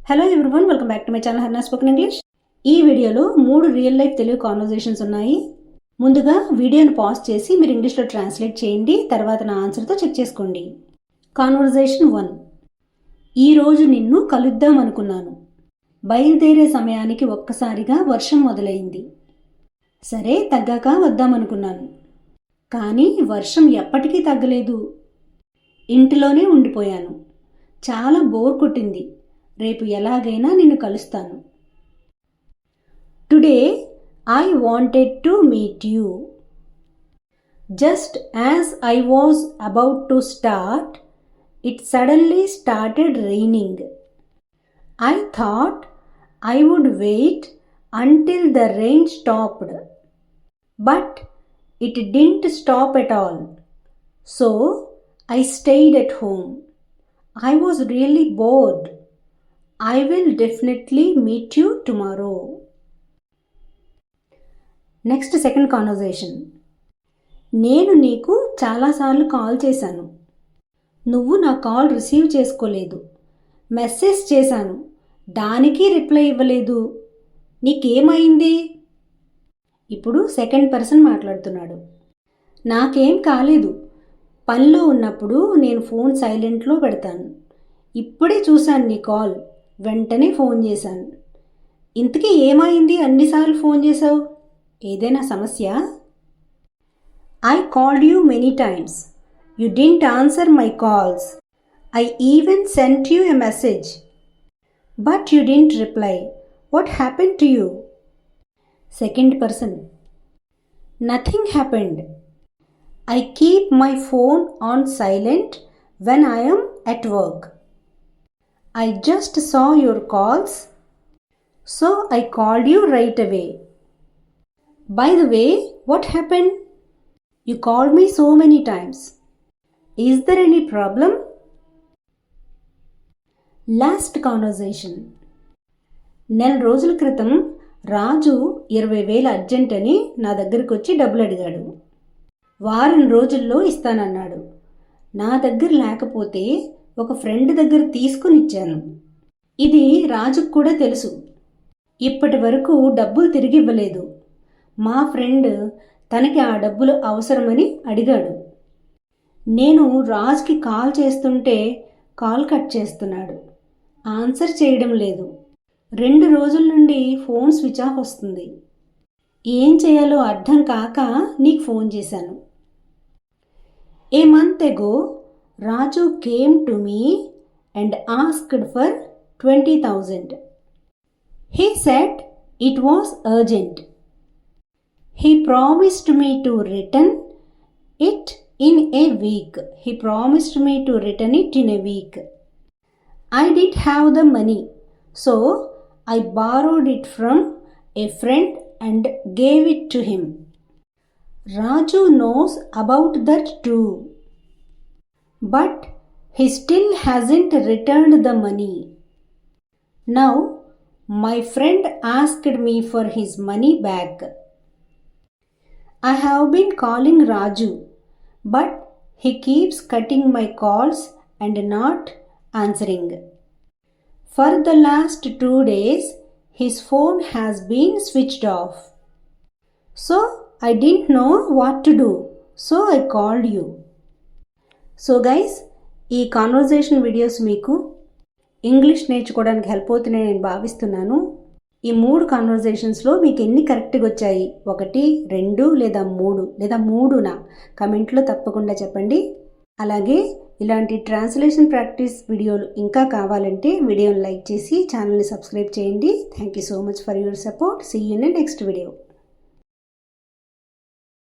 Hello everyone, welcome back to my channel Harna spoken English. ఈ వీడియోలో 3 real life Telugu conversations ఉన్నాయి. ముందుగా వీడియోను పాజ్ చేసి మీరు ఇంగ్లీష్లో ట్రాన్స్లేట్ చేయండి, తర్వాత నా ఆన్సర్తో చెక్ చేసుకోండి. కాన్వర్జేషన్ 1. ఈరోజు నిన్ను కలుద్దాం అనుకున్నాను. బయలుదేరే సమయానికి ఒక్కసారిగా వర్షం మొదలైంది. సరే, తగ్గాక వద్దామనుకున్నాను. కానీ వర్షం ఎప్పటికీ తగ్గలేదు. ఇంటిలోనే ఉండిపోయాను. చాలా బోర్ కొట్టింది. రేపు ఎలాగైనా నిన్ను కలుస్తాను. Today I wanted to meet you. Just as I was about to start, it suddenly started raining. I thought I would wait until the rain stopped, but it didn't stop at all. So I stayed at home. I was really bored. I will definitely meet you tomorrow. Next, second conversation. నేను నీకు చాలాసార్లు call చేశాను. నువ్వు నా call receive చేసుకోలేదు. Message చేశాను, దానికి reply ఇవ్వలేదు. నీకేమైంది? ఇప్పుడు సెకండ్ పర్సన్ మాట్లాడుతున్నాడు. నాకేం కాలేదు. పనిలో ఉన్నప్పుడు నేను ఫోన్ సైలెంట్లో పెడతాను. ఇప్పుడే చూశాను నీ కాల్, వెంటనే ఫోన్ చేశాను. ఇంతకీ ఏమైంది? అన్నిసార్లు ఫోన్ చేశావు. ఏదైనా సమస్య? I called you many times. You didn't answer my calls. I even sent you a message, but you didn't reply. What happened to you? Second person. Nothing happened. I keep my phone on silent when I am at work. I just saw your calls, so I called you right away. By the way, what happened? You called me so many times. Is there any problem? Last conversation. నెల రోజుల క్రితం రాజు 20,000 urgent అని నా దగ్గరికి వచ్చి డబ్బులు అడిగాడు. వారం రోజుల్లో ఇస్తానన్నాడు. నా దగ్గర లేకపోతే ఒక ఫ్రెండ్ దగ్గర తీసుకుని ఇచ్చాను. ఇది రాజుకు కూడా తెలుసు. ఇప్పటి వరకు డబ్బులు తిరిగి ఇవ్వలేదు. మా ఫ్రెండ్ తనకి ఆ డబ్బులు అవసరమని అడిగాడు. నేను రాజుకి కాల్ చేస్తుంటే కాల్ కట్ చేస్తున్నాడు. ఆన్సర్ చేయడం లేదు. 2 రోజుల నుండి ఫోన్ స్విచ్ ఆఫ్ వస్తుంది. ఏం చేయాలో అర్థం కాక నీకు ఫోన్ చేశాను. A month ago Raju came to me and asked for 20,000. He said it was urgent. He promised me to return it in a week. I didn't have the money, so I borrowed it from a friend and gave it to him. Raju knows about that too, but he still hasn't returned the money. Now my friend asked me for his money back. I have been calling Raju, but he keeps cutting my calls and not answering. For the last 2 days, his phone has been switched off. So I didn't know what to do. So I called you. So guys, ఈ conversation videos మీకు English నేర్చుకోవడానికి help అవుతున్నాయని నేను భావిస్తున్నాను. ఈ 3 కాన్వర్జేషన్స్లో మీకు ఎన్ని కరెక్ట్గా వచ్చాయి? 1, 2 లేదా 3 లేదా 3నా కమెంట్లో తప్పకుండా చెప్పండి. అలాగే ఇలాంటి ట్రాన్స్లేషన్ ప్రాక్టీస్ వీడియోలు ఇంకా కావాలంటే వీడియోని లైక్ చేసి ఛానల్ని సబ్స్క్రైబ్ చేయండి. Thank you so much for your support. See you in next video.